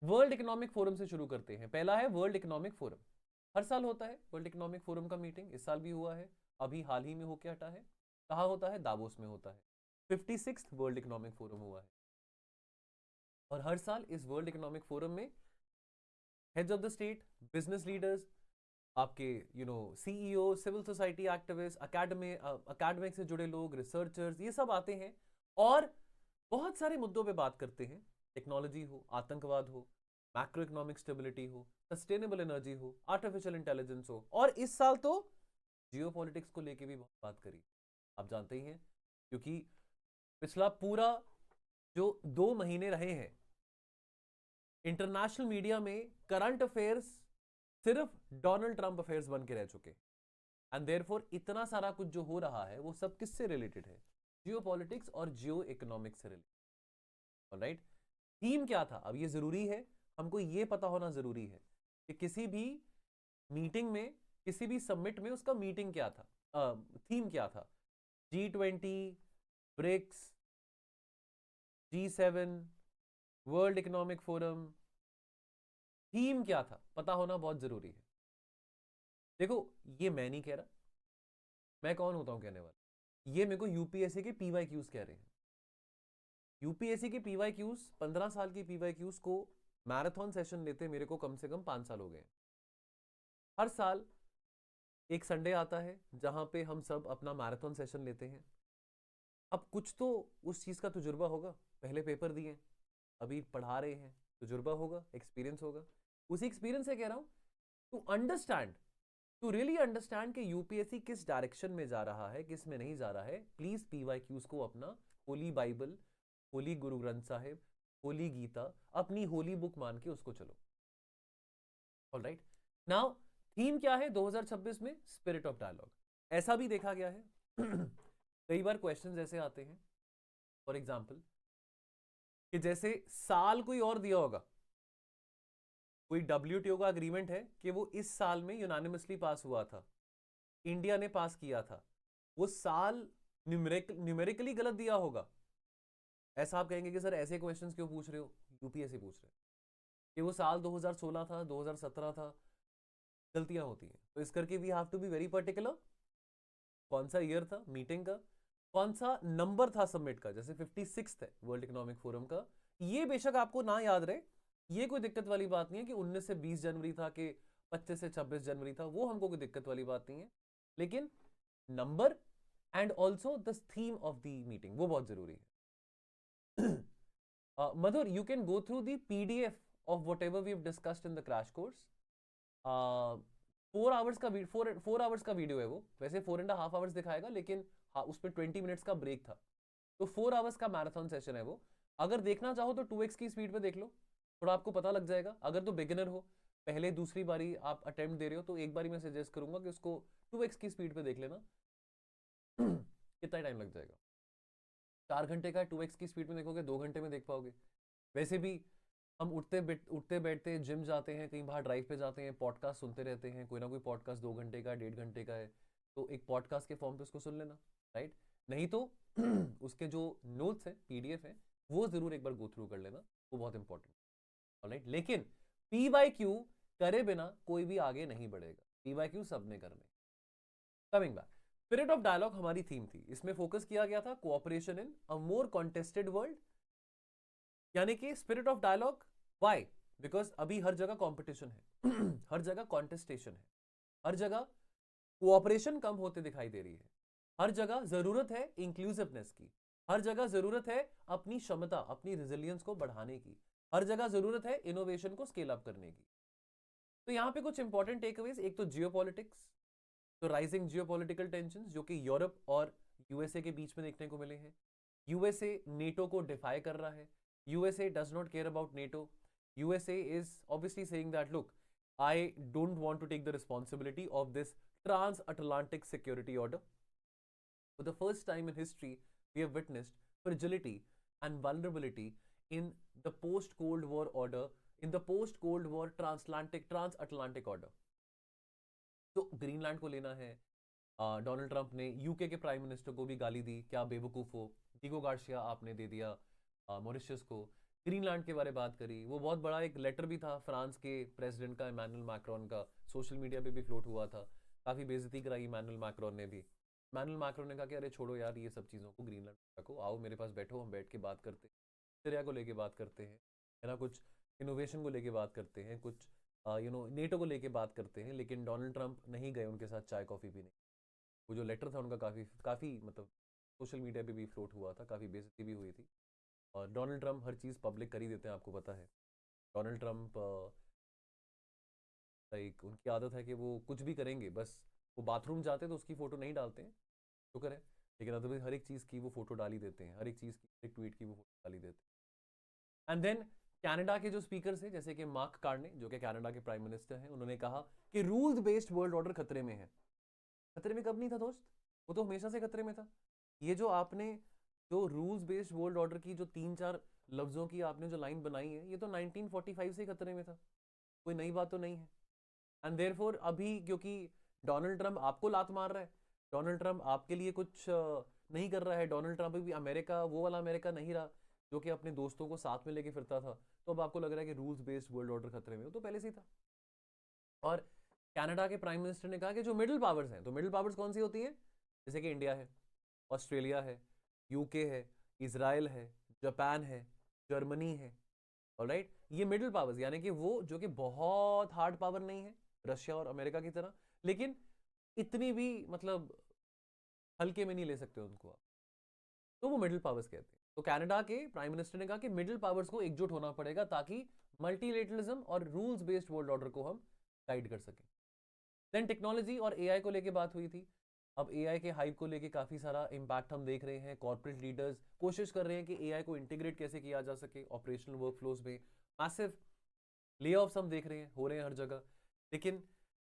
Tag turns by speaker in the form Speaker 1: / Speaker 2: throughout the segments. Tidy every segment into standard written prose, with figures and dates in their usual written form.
Speaker 1: World economic forum से शुरू करते हैं। पहला है वर्ल्ड इकोनॉमिक फोरम। हर साल होता है वर्ल्ड इकोनॉमिक फोरम का मीटिंग, इस साल भी हुआ है, अभी हाल ही में होके हटा है। कहाँ होता है? दावोस में होता है। 56th वर्ल्ड इकोनॉमिक फोरम हुआ है। और हर साल इस वर्ल्ड इकोनॉमिक फोरम में heads of the state, business leaders, आपके CEO, civil society activist, academic से जुड़े लोग, रिसर्चर्स, ये सब आते हैं और बहुत सारे मुद्दों पे बात करते हैं। टेक्नोलॉजी हो, आतंकवाद हो, मैक्रो इकोनॉमिक स्टेबिलिटी हो, सस्टेनेबल एनर्जी हो, आर्टिफिशियल इंटेलिजेंस हो, और इस साल तो जियोपॉलिटिक्स को लेके भी बहुत बात करी। आप जानते ही हैं, क्योंकि पिछला पूरा जो 2 महीने रहे हैं इंटरनेशनल मीडिया में, करंट अफेयर्स सिर्फ डोनाल्ड ट्रंप अफेयर्स बन के रह चुके। एंड देयरफॉर इतना सारा कुछ जो हो रहा है वो सब किससे रिलेटेड है? जियोपॉलिटिक्स और जियो इकोनॉमिक्स से रिलेटेड। राइट, थीम क्या था? अब ये जरूरी है, हमको ये पता होना जरूरी है कि किसी भी मीटिंग में, किसी भी समिट में उसका मीटिंग क्या था, थीम क्या था। G20, BRICS, G7, World economic Forum, theme क्या था पता होना बहुत जरूरी है। देखो, ये मैं नहीं कह रहा, मैं कौन होता हूं कहने वाला, ये मेरे को यूपीएससी के पीवाई क्यूज कह रहे हैं। यूपीएससी के पीवाई क्यूज, 15 साल की पीवाई क्यूज को मैराथन सेशन लेते मेरे को कम से कम 5 साल हो गए। हर साल एक संडे आता है जहां पे हम सब अपना मैराथन सेशन लेते हैं। अब कुछ तो उस चीज का तजुर्बा होगा, पहले पेपर दिए, अभी पढ़ा रहे हैं, तजुर्बा होगा, एक्सपीरियंस होगा। उसी एक्सपीरियंस से कह रहा हूं, to understand, to really understand कि यूपीएससी किस डायरेक्शन में जा रहा है, किस में नहीं जा रहा है, प्लीज पीवाई क्यूज को अपना होली बाइबल, होली गुरु ग्रंथ साहिब, होली गीता, अपनी होली बुक मान के उसको चलो। ऑलराइट, नाउ थीम क्या है 2026 में? Spirit of dialogue. ऐसा भी देखा गया है कई बार क्वेश्चंस ऐसे आते हैं, फॉर एग्जांपल, कि जैसे साल कोई और दिया होगा, कोई डब्ल्यूटीओ का अग्रीमेंट है कि वो इस साल में यूनानिमसली पास हुआ था, इंडिया ने पास किया था, वो साल न्यूमेरिकली गलत दिया होगा। ऐसा आप कहेंगे कि सर ऐसे क्वेश्चंस क्यों पूछ रहे हो? यूपीएससी पूछ रहे हैं कि वो साल 2016 था, 2017 था, गलतियां होती हैं, तो इस करके we have to be very particular. कौन सा ईयर था मीटिंग का, कौन सा नंबर था सबमिट का, जैसे 56 है वर्ल्ड इकोनॉमिक फोरम का, ये बेशक आपको ना याद रहे, ये कोई दिक्कत वाली बात नहीं है कि 19 से 20 जनवरी था कि 25 से 26 जनवरी था, वो हमको कोई दिक्कत वाली बात नहीं है। लेकिन number and also the theme of the meeting, वो बहुत जरूरी है। मधुर, you can go through the PDF of whatever we've discussed in the crash course. 4 hours का 4 आवर्स का वीडियो है वो, वैसे 4.5 आवर्स दिखाएगा, लेकिन हाँ उस पर 20 मिनट्स का ब्रेक था, तो 4 आवर्स का मैराथन सेशन है वो। अगर देखना चाहो तो 2x की स्पीड पे देख लो, थोड़ा आपको पता लग जाएगा। अगर तो बिगिनर हो, पहले दूसरी बारी आप अटेम्प्ट दे रहे हो, तो एक बारी मैं सजेस्ट करूंगा कि उसको 2x की स्पीड पे देख लेना। कितना टाइम लग जाएगा? 4 घंटे का 2x की स्पीड में देखोगे, 2 घंटे में देख पाओगे। वैसे भी हम उठते बैठते जिम जाते हैं, कहीं बाहर ड्राइव पे जाते हैं, पॉडकास्ट सुनते रहते हैं, कोई ना कोई पॉडकास्ट 2 घंटे का, 1.5 घंटे का है, तो एक पॉडकास्ट के फॉर्म पे उसको सुन लेना। राइट, नहीं तो उसके जो नोट्स है, पीडीएफ है, वो जरूर एक बार गो थ्रू कर लेना, वो बहुत इंपॉर्टेंट। ऑलराइट, लेकिन पीवाईक्यू करे बिना कोई भी आगे नहीं बढ़ेगा, पीवाईक्यू सबने करने। Coming back, spirit of dialogue हमारी थीम थी, इसमें फोकस किया गया था cooperation in a more contested world. यानी कि spirit of dialogue, why? Because अभी हर जगह कंपटीशन है हर जगह कॉन्टेस्टेशन है, हर जगह कोऑपरेशन कम होते दिखाई दे रही है, हर जगह जरूरत है इंक्लूसिवनेस की, हर जगह जरूरत है अपनी क्षमता, अपनी रेजिलियंस को बढ़ाने की, हर जगह जरूरत है इनोवेशन को स्केल अप करने की। तो यहां पे कुछ इंपॉर्टेंट टेकअवेज, एक तो जियोपॉलिटिक्स, तो राइजिंग जियोपॉलिटिकल टेंशंस जो कि यूरोप और यूएसए के बीच में देखने को मिले हैं। यूएसए नेटो को डिफाई कर रहा है, USA does not care about NATO, USA is obviously saying that look, I don't want to take the responsibility of this trans Atlantic security order. For the first time in history, we have witnessed fragility and vulnerability in the post-Cold War order, in the post-Cold War transatlantic order. तो Greenland को लेना है, Donald Trump ने UK के prime minister को भी गाली दी, क्या बेवकूफ हो, डिगो गार्सिया आपने दे दिया मॉरिशस को, ग्रीनलैंड के बारे में बात करी, वो बहुत बड़ा एक लेटर भी था फ्रांस के प्रेसिडेंट का, इमैनुअल मैक्रोन का, सोशल मीडिया पे भी फ्लोट हुआ था, काफ़ी बेइज्जती कराई इमैनुअल मैक्रोन ने भी। इमैनुअल मैक्रोन ने कहा कि अरे छोड़ो यार ये सब चीज़ों को, ग्रीनलैंड को आओ मेरे पास बैठो, हम बैठ के बात करते हैं, सीरिया को लेके बात करते हैं, है ना, कुछ इनोवेशन को लेके बात करते हैं, कुछ नेटो को लेके बात करते हैं। लेकिन डोनाल्ड ट्रंप नहीं गए उनके साथ चाय कॉफ़ी पीने। वो जो लेटर था उनका काफ़ी काफ़ी मतलब सोशल मीडिया पे भी फ्लोट हुआ था, काफ़ी बेइज्जती भी हुई थी। और डोनाल्ड ट्रंप हर चीज़ पब्लिक कर ही देते हैं, आपको पता है। डोनाल्ड ट्रंप लाइक उनकी आदत है कि वो कुछ भी करेंगे, बस वो बाथरूम जाते हैं तो उसकी फ़ोटो नहीं डालते हैं, तो करें, लेकिन अदरवाइज हर एक चीज़ की वो फ़ोटो डाल ही देते हैं, हर एक चीज़ की, एक ट्वीट की वो फ़ोटो डाल ही देते हैं। एंड देन कनाडा के जो स्पीकर थे जैसे कि मार्क कार्ने, जो कि कनाडा के प्राइम मिनिस्टर हैं, उन्होंने कहा कि रूल्स बेस्ड वर्ल्ड ऑर्डर खतरे में है। खतरे में कब नहीं था दोस्त, वो तो हमेशा से खतरे में था। ये जो आपने जो रूल्स बेस्ड वर्ल्ड ऑर्डर की जो 3-4 लफ्जों की आपने जो लाइन बनाई है, ये तो 1945 से खतरे में था, कोई नई बात तो नहीं है। एंड देयरफॉर अभी क्योंकि डोनाल्ड ट्रंप आपको लात मार रहा है, डोनाल्ड ट्रंप आपके लिए कुछ नहीं कर रहा है, डोनाल्ड ट्रंप भी अमेरिका वो वाला अमेरिका नहीं रहा जो कि अपने दोस्तों को साथ में लेके फिरता था, तो अब आपको लग रहा है कि रूल्स बेस्ड वर्ल्ड ऑर्डर खतरे में हो, तो पहले से ही था। और कनाडा के प्राइम मिनिस्टर ने कहा कि जो मिडिल पावर्स हैं, तो मिडिल पावर्स कौन सी होती हैं, जैसे कि इंडिया है, ऑस्ट्रेलिया है, यूके है, इसराइल है, जापान है, जर्मनी है, ऑलराइट, ये मिडिल पावर्स यानी कि वो जो कि बहुत हार्ड पावर नहीं है रशिया और अमेरिका की तरह, लेकिन इतनी भी मतलब हल्के में नहीं ले सकते उनको आप, तो वो मिडिल पावर्स कहते हैं। तो कनाडा के प्राइम मिनिस्टर ने कहा कि मिडिल पावर्स को एकजुट होना पड़ेगा ताकि मल्टीलेटरलिज्म और रूल्स बेस्ड वर्ल्ड ऑर्डर को हम गाइड कर सकें। देन टेक्नोलॉजी और एआई को लेके बात हुई थी। अब एआई के हाइप को लेके काफ़ी सारा इम्पैक्ट हम देख रहे हैं, कॉर्पोरेट लीडर्स कोशिश कर रहे हैं कि एआई को इंटीग्रेट कैसे किया जा सके ऑपरेशनल वर्कफ्लोज में। मैसिव ले ऑफ्स हम देख रहे हैं, हो रहे हैं हर जगह। लेकिन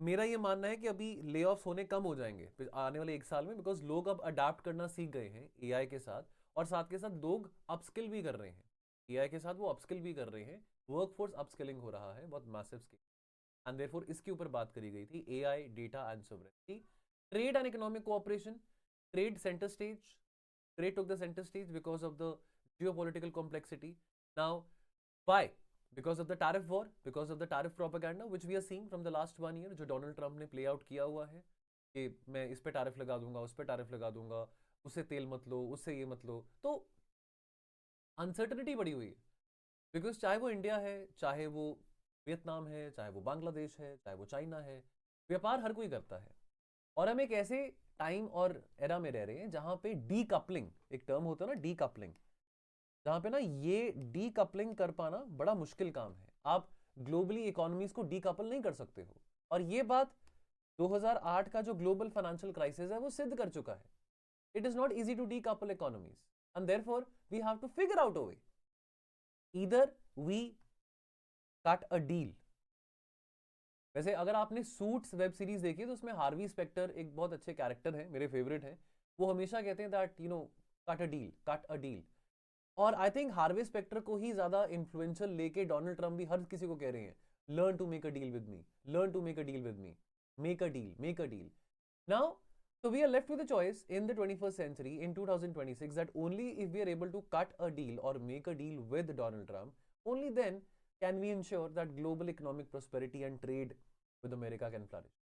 Speaker 1: मेरा ये मानना है कि अभी ले ऑफ्स होने कम हो जाएंगे आने वाले 1 साल में, बिकॉज लोग अब अडाप्ट करना सीख गए हैं एआई के साथ, और साथ के साथ लोग अपस्किल भी कर रहे हैं एआई के साथ, वो अपस्किल भी कर रहे हैं, वर्कफोर्स अपस्किलिंग हो रहा है बहुत मैसिव स्केल। एंड देयरफॉर इसके ऊपर बात करी गई थी, AI, data and sovereignty, trade and economic cooperation. Trade centre stage, trade took the center stage because of the geopolitical complexity. Now, why? Because of the tariff war, because of the tariff propaganda which we are seeing from the last 1 year, जो Donald Trump ने play out किया हुआ है कि मैं इस पे tariff लगा दूंगा, उस पे टैरिफ लगा दूंगा, उससे तेल मत लो, उससे ये मत लो, तो अनसर्टनिटी बढ़ी हुई है। बिकॉज चाहे वो इंडिया है, चाहे वो वियतनाम है, चाहे वो बांग्लादेश है, चाहे वो चाइना है, व्यापार हर कोई करता है। और हम एक ऐसे टाइम और एरा में रह रहे हैं जहां पे डी कपलिंग, एक टर्म होता है ना डी कपलिंग, जहां पे ना ये डी कपलिंग कर पाना बड़ा मुश्किल काम है। आप ग्लोबली इकोनॉमीज को डी कपल नहीं कर सकते हो, और ये बात 2008 का जो ग्लोबल फाइनेंशियल क्राइसिस है वो सिद्ध कर चुका है। It is not easy to decouple economies, and therefore we have to figure out a way, either we cut a deal. वैसे अगर आपने सूट्स वेब सीरीज देखी है तो उसमें हार्वी स्पेक्टर एक बहुत अच्छे कैरेक्टर हैं, मेरे फेवरेट हैं। वो हमेशा कहते हैं that cut a deal, cut a deal. और आई थिंक हार्वे स्पेक्टर को ही ज्यादा इन्फ्लुएंशियल लेके डोनाल्ड ट्रंप भी हर किसी को कह रहे हैं, learn to make a deal with me, learn to make a deal with me, make a deal, make a deal. Now so we are left with a choice in the 21st century in 2026 that only if we are able to cut a deal or make a deal with Donald Trump, only then can we ensure that global economic prosperity and trade with America can flourish.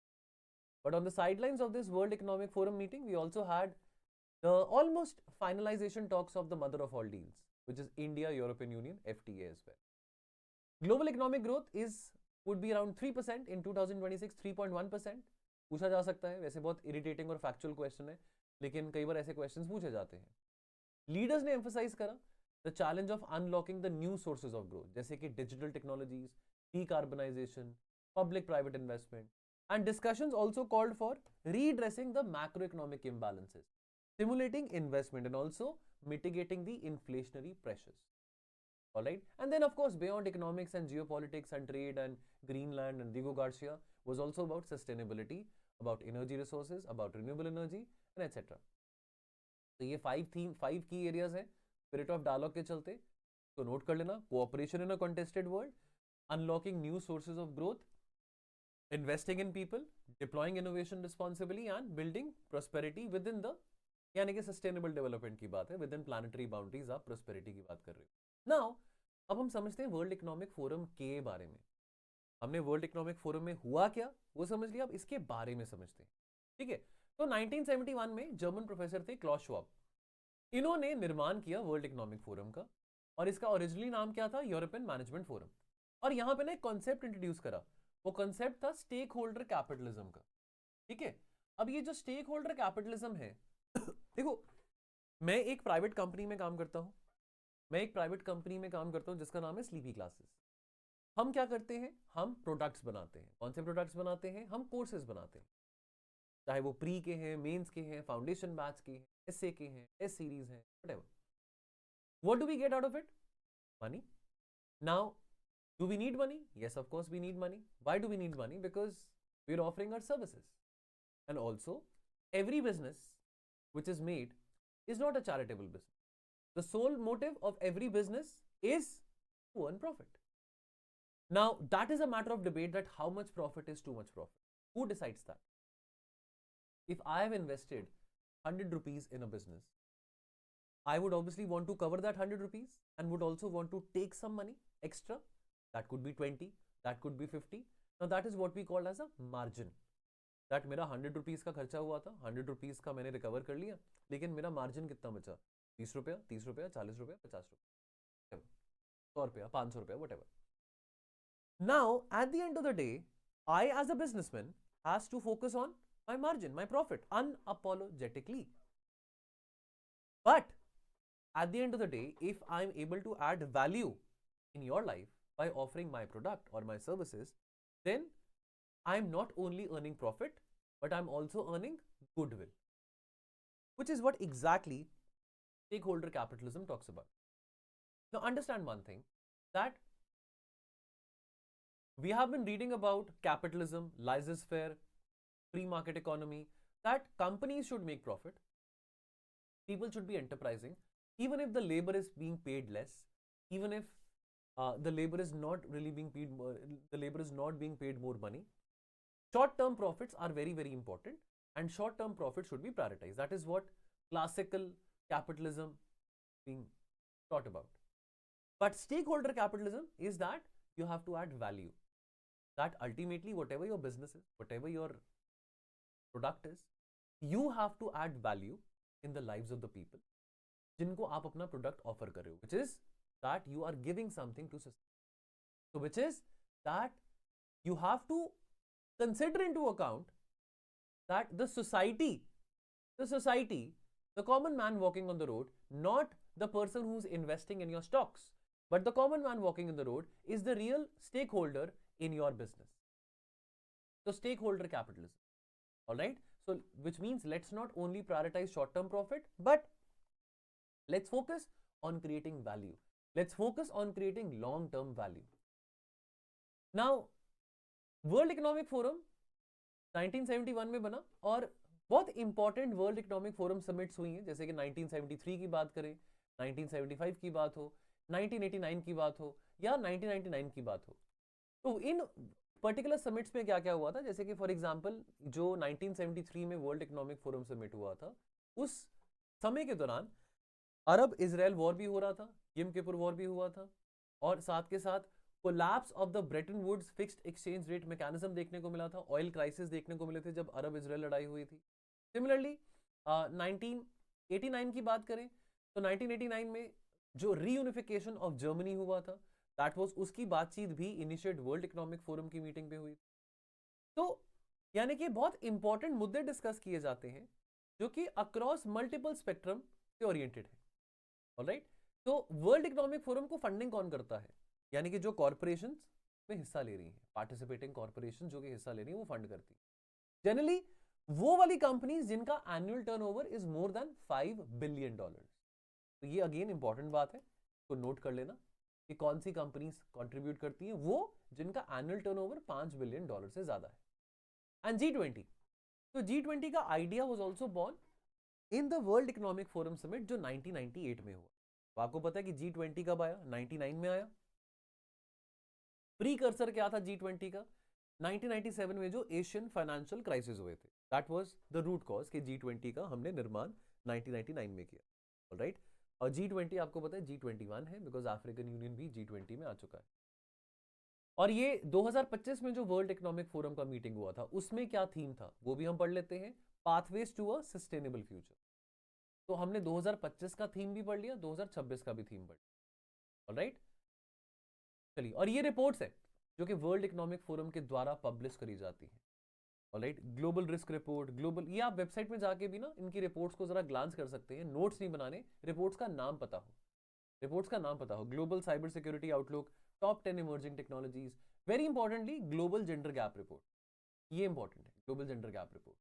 Speaker 1: But on the sidelines of this World Economic Forum meeting, we also had the almost finalization talks of the mother of all deals, which is India European Union FTA as well. Global economic growth would be around 3% in 2026, 3.1%. पूछा जा सकता है, वैसे बहुत irritating और factual question है, लेकिन कई बार ऐसे क्वेश्चंस पूछे जाते हैं। लीडर्स ने एम्फसाइज करा the challenge of unlocking the new sources of growth, जैसे कि digital technologies, decarbonisation, public private investment, and discussions also called for redressing the macro economic imbalances, stimulating investment and also mitigating the inflationary pressures. All right, and then of course beyond economics and geopolitics and trade and Greenland and Diego Garcia was also about sustainability, about energy resources, about renewable energy and etc. तो ये 5 की areas हैं spirit of dialogue के चलते, तो note कर लेना, cooperation in a contested world, unlocking new sources of growth, investing in people, deploying innovation responsibly and building prosperity with in the, यानी कि सस्टेनेबल डेवलपमेंट की बात है, विद इन प्लानिटरी बाउंड्रीज आप प्रोस्पेरिटी की बात कर रहे हो। नाउ अब हम समझते हैं वर्ल्ड इकोनॉमिक फोरम के बारे में। हमने वर्ल्ड इकोनॉमिक फोरम में हुआ क्या वो समझ लिया, अब इसके बारे में समझते हैं। ठीक है, तो 1971 में जर्मन प्रोफेसर थे क्लॉस श्वाब, इन्होंने निर्माण किया वर्ल्ड इकोनॉमिक फोरम का, और इसका ओरिजिनली नाम क्या था, यूरोपियन मैनेजमेंट फोरम। और यहां पे ना एक कॉन्सेप्ट इंट्रोड्यूस करा, वो कॉन्सेप्ट था स्टेक होल्डर कैपिटलिज्म का। ठीक है, अब ये जो स्टेक होल्डर कैपिटलिज्म है देखो, मैं एक प्राइवेट कंपनी में काम करता हूं, जिसका नाम है स्लीपी क्लासेस। हम क्या करते हैं, हम प्रोडक्ट्स बनाते हैं। कौन से प्रोडक्ट्स बनाते हैं, हम कोर्सेज बनाते हैं, चाहे वो प्री के हैं, मेंस के हैं, फाउंडेशन बैच के हैं, एसए के हैं, एस सीरीज हैं, whatever. What do we get out of it, money. Now do we need money? Yes, of course we need money. Why do we need money? Because we are offering our services. And also, every business which is made is not a charitable business. The sole motive of every business is to earn profit. Now, that is a matter of debate, that how much profit is too much profit. Who decides that? If I have invested 100 rupees in a business, I would obviously want to cover that 100 rupees and would also want to take some money extra. That could be 20, that could be 50. Now that is what we call as a margin. That मेरा 100 rupees का खर्चा हुआ था, 100 rupees का मैंने recover कर लिया, लेकिन मेरा मार्जिन कितना बचा, 20 रुपया, 30 रुपया, 40 रुपया, 50 रुपया, 100 रुपया, 500 रुपया, whatever. Now at the end of the day, I as a businessman has to focus on my margin, my profit, unapologetically. But at the end of the day, if I'm able to add value in your life by offering my product or my services, then I'm not only earning profit, but I'm also earning goodwill, which is what exactly stakeholder capitalism talks about. Now understand one thing, that we have been reading about capitalism, laissez-faire, free market economy, that companies should make profit, people should be enterprising, even if the labor is being paid less, even if the labor is not really being paid more money. Short-term profits are very, very important, and short-term profits should be prioritized. That is what classical capitalism being taught about. But stakeholder capitalism is that you have to add value. That ultimately, whatever your business is, whatever your product is, you have to add value in the lives of the people जिनको आप अपना product offer कर रहे हो, which is that you are giving something to society. So which is that you have to consider into account that the society, the common man walking on the road, not the person who's investing in your stocks, but the common man walking in the road is the real stakeholder in your business. So stakeholder capitalism. All right. So which means let's not only prioritize short-term profit, but let's focus on creating value. Let's focus on creating long-term value. Now, world economic forum 1971 में बना, और बहुत important world economic forum summits हुई हैं, जैसे कि 1973 की बात करें, 1975 की बात हो, 1989 की बात हो, या 1999 की बात हो। तो इन पर्टिकुलर समिट्स में क्या क्या हुआ था, जैसे कि फॉर एग्जांपल जो 1973 में वर्ल्ड इकोनॉमिक फोरम समिट हुआ था, उस समय के दौरान अरब इजराइल वॉर भी हो रहा था, यम किपुर वॉर भी हुआ था, और साथ के साथ collapse of the Bretton Woods fixed exchange rate mechanism देखने को मिला था, ऑयल क्राइसिस देखने को मिले थे जब अरब इजराइल लड़ाई हुई थी। सिमिलरली 1989 की बात करें तो 1989 में जो रीयूनिफिकेशन ऑफ जर्मनी हुआ था, दैट वाज, उसकी बातचीत भी इनिशिएट वर्ल्ड इकोनॉमिक फोरम की मीटिंग पे हुई। तो यानी कि बहुत इंपॉर्टेंट मुद्दे डिस्कस किए जाते हैं जो कि अक्रॉस मल्टीपल स्पेक्ट्रम से ओरिएंटेड है। ऑलराइट, तो वर्ल्ड इकोनॉमिक फोरम को फंडिंग कौन करता है, यानी कि जो कॉर्पोरेशंस में हिस्सा ले रही हैं, पार्टिसिपेटिंग कॉर्पोरेशन जो कि हिस्सा ले रही हैं, वो फंड करती है जनरली वो वाली कंपनीज जिनका annual turnover is more than $5 billion. तो ये अगेन इंपॉर्टेंट बात है, तो नोट कर लेना कि कौन सी कंपनीज कंट्रीब्यूट करती हैं, वो जिनका एनुअल टर्नओवर $5 बिलियन से ज्यादा है। एंड G20, तो G20 का idea was also born in the World economic Forum summit जो 1998 में हुआ। तो आपको पता है कि G20 कब आया, 99 में आया। प्रीकर्सर क्या था G20 का, 1997 में जो एशियन फाइनेंशियल क्राइसिस हुए थे, that was the root cause कि G20 का हमने निर्माण 1999 में किया। ऑलराइट, और G20 आपको पता है G21 है, बिकॉज अफ्रीकन यूनियन भी G20 में आ चुका है। और ये 2025 में जो वर्ल्ड इकोनॉमिक फोरम का मीटिंग हुआ था उसमें क्या थीम था वो भी हम पढ़ लेते हैं, pathways to a sustainable future. तो हमने 2025 का थीम भी पढ़ लिया, 2026 का भी थीम पढ़ लिया। ऑलराइट, चलिए, और ये रिपोर्ट्स है जो कि वर्ल्ड इकोनॉमिक फोरम के द्वारा पब्लिश करी जाती है। Alright, global risk report, global, ये आप वेबसाइट में जाके भी ना इनकी रिपोर्ट्स को जरा ग्लांस कर सकते हैं, नोट्स नहीं बनाने, रिपोर्ट्स का नाम पता हो, रिपोर्ट्स का नाम पता हो। Global cyber security outlook, top 10 emerging technologies, very importantly global gender gap report, ये इंपॉर्टेंट है, ग्लोबल जेंडर गैप रिपोर्ट,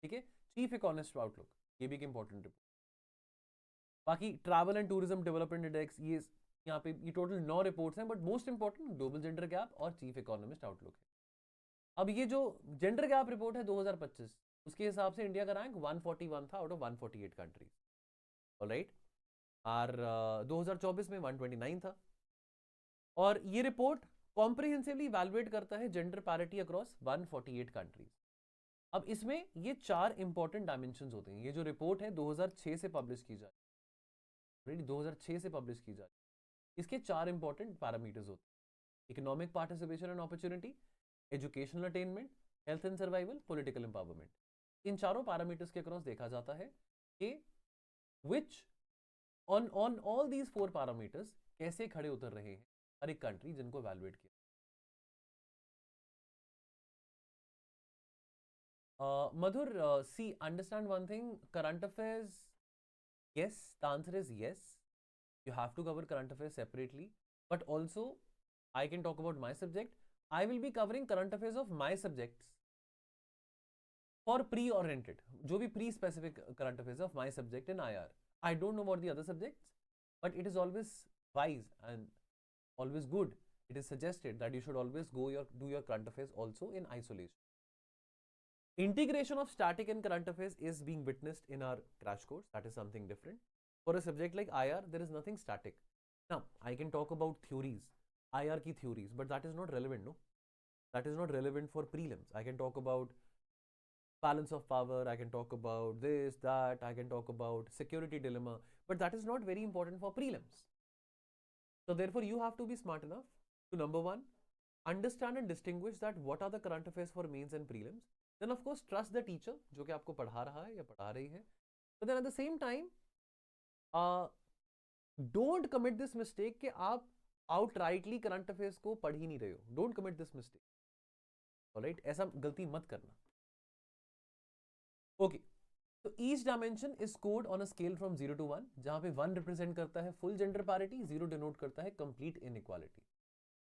Speaker 1: ठीक है। चीफ इकोनॉमिस्ट आउटलुक, ये भी एक इंपॉर्टेंट रिपोर्ट। बाकी travel and tourism development index, ये यहाँ पे ये टोटल 9 रिपोर्ट्स हैं, but most important global gender gap और चीफ इकोनॉमिस्ट आउटलुक है। अब ये जो जेंडर गैप रिपोर्ट है 2025, उसके हिसाब से इंडिया का रैंक 141 था आउट ऑफ 148 कंट्रीज। ऑलराइट, और 2024 में 129 था। और ये रिपोर्ट कॉम्प्रिहेंसिवली इवैल्यूएट करता है जेंडर पैरिटी अक्रॉस 148 कंट्रीज। अब इसमें ये 4 इंपॉर्टेंट डायमेंशंस होते हैं। ये जो रिपोर्ट है 2006 से पब्लिश की जाए, 2006 से पब्लिश की जाए, इसके 4 इंपॉर्टेंट पैरामीटर्स होते हैं: economic participation and opportunity, educational attainment, health and survival, political empowerment. इन चारों पैरामीटर्स के अक्रॉस देखा जाता है कि which on all these 4 parameters कैसे खड़े उतर रहे हैं हर एक कंट्री जिनको इवैल्यूएट किया। Madhur, see, understand one thing, current affairs, yes, the answer is yes. You have to cover current affairs separately, but also I can talk about my subject. I will be covering current affairs of my subjects for pre-oriented, जो भी pre-specific current affairs of my subject in IR. I don't know about the other subjects, but it is always wise and always good. It is suggested that you should always do your current affairs also in isolation. Integration of static and current affairs is being witnessed in our crash course. That is something different. For a subject like IR, there is nothing static. Now, I can talk about theories, IR ki theories, but that is not relevant, no? That is not relevant for prelims. I can talk about balance of power, I can talk about this, that, I can talk about security dilemma, but that is not very important for prelims. So therefore, you have to be smart enough to, number one, understand and distinguish that what are the current affairs for mains and prelims. Then of course trust the teacher जो कि आपको पढ़ा रहा है या पढ़ा रही है. But then at the same time, don't commit this mistake कि आप outrightly current affairs को पढ़ ही नहीं रहे हो. Don't commit this mistake. Alright, ऐसा गलती मत करना. Okay, so each dimension is scored on a scale from 0 to 1, जहाँ पे 1 represent करता है full gender parity, 0 denote करता है complete inequality.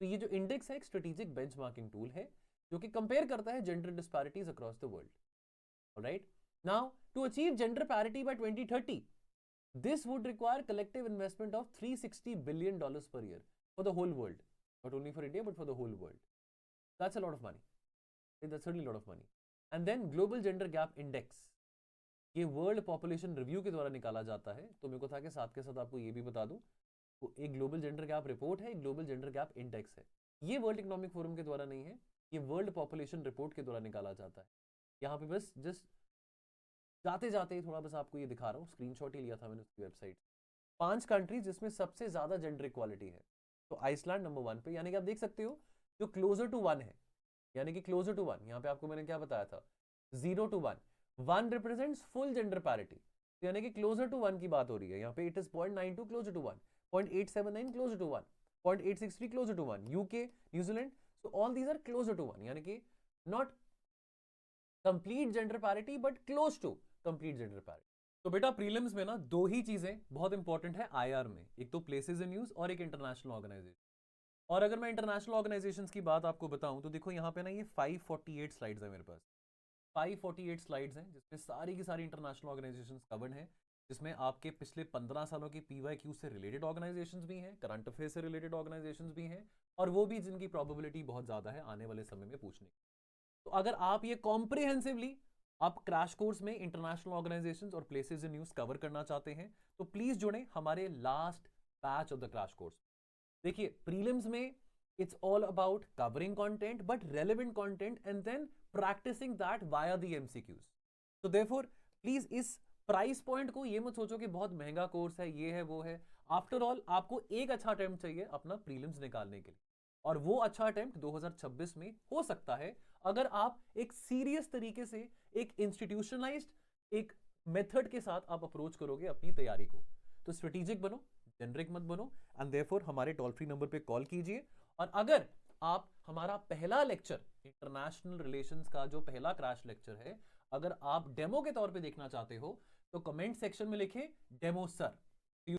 Speaker 1: तो ये जो इंडेक्स है एक स्ट्रेटेजिक बेंचमार्किंग टूल है जो कि कंपेयर करता है gender disparities across the world. Alright, now to achieve gender parity by 2030, this would require collective investment of $360 billion per year for the whole world, not only for India but for the whole world. That's a lot of money. That's certainly a lot of money. And then global gender gap index, ये world population review के द्वारा निकाला जाता है. तो मेरे को था कि साथ के साथ आपको ये भी बता दूं, तो एक ग्लोबल जेंडर गैप रिपोर्ट है, एक ग्लोबल जेंडर गैप इंडेक्स है. ये वर्ल्ड इकोनॉमिक फोरम के द्वारा नहीं है, ये वर्ल्ड पॉपुलेशन रिपोर्ट के द्वारा निकाला जाता है. यहाँ पे बस जस्ट जाते जाते थोड़ा बस आपको ये दिखा रहा हूँ, स्क्रीनशॉट ही लिया था मैंने उसकी वेबसाइट. 5 कंट्रीज जिसमें सबसे ज्यादा जेंडर इक्वालिटी है. तो आइसलैंड नंबर 1 पे, यानी कि आप देख सकते हो जो क्लोजर टू 1 है, यानी कि क्लोजर टू 1, यहाँ पे आपको मैंने क्या बताया था, 0 to 1. 1 represents full gender parity, यानी कि क्लोजर टू 1 की बात हो रही है. यहाँ पे it is 0.92 closer to 1, 0.879 closer to 1, 0.863 closer to 1. UK, New Zealand, so all these are closer to 1, यानी कि not complete gender parity but close to complete gender parity. तो बेटा प्रीलिम्स में ना 2 ही चीजें बहुत इंपॉर्टेंट है आईआर में, एक तो प्लेसेस इन यूज और एक इंटरनेशनल ऑर्गेनाइजेशन. और अगर मैं इंटरनेशनल ऑर्गेनाइजेशंस की बात आपको बताऊं तो देखो यहाँ पे ना ये 548 स्लाइड्स है मेरे पास. 548 स्लाइड्स हैं जिसमें सारी की सारी इंटरनेशनल ऑर्गेनाइजेशंस कवर्ड हैं, जिसमें आपके पिछले 15 सालों की PYQ से रिलेटेड ऑर्गेनाइजेशंस भी हैं, करंट अफेयर से रिलेटेड ऑर्गेनाइजेशंस भी हैं, और वो भी जिनकी प्रोबेबिलिटी बहुत ज़्यादा है आने वाले समय में पूछने की. तो अगर आप ये कॉम्प्रिहेंसिवली आप क्रैश कोर्स में इंटरनेशनल ऑर्गेनाइजेशंस और प्लेसेस इन न्यूज़ कवर करना चाहते हैं तो प्लीज़ जुड़ें हमारे last batch of the crash course. देखिए प्रीलिम्स में it's all about covering content but relevant content and then practicing that via the MCQs. So therefore please इस प्राइस पॉइंट को ये मत सोचो कि बहुत महंगा कोर्स है, ये है वो है। आफ्टर ऑल आपको एक अच्छा अटेम्प्ट चाहिए अपना प्रीलिम्स निकालने के लिए, और वो अच्छा अटेम्प्ट 2026 में हो सकता है अगर आप एक सीरियस तरीके से, एक इंस्टीट्यूशनलाइज्ड एक मेथड के साथ आप अप्रोच करोगे अपनी तैयारी को। तो स्ट्रेटेजिक बनो, जेनरिक मत बनो, एंड देयरफॉर हमारे टोल फ्री नंबर पे कॉल कीजिए। और अगर आप हमारा पहला लेक्चर इंटरनेशनल रिलेशंस का जो पहला क्रैश लेक्चर है, अगर आप डेमो के तौर पे देखना चाहते हो तो कमेंट सेक्शन में लिखें डेमो सर।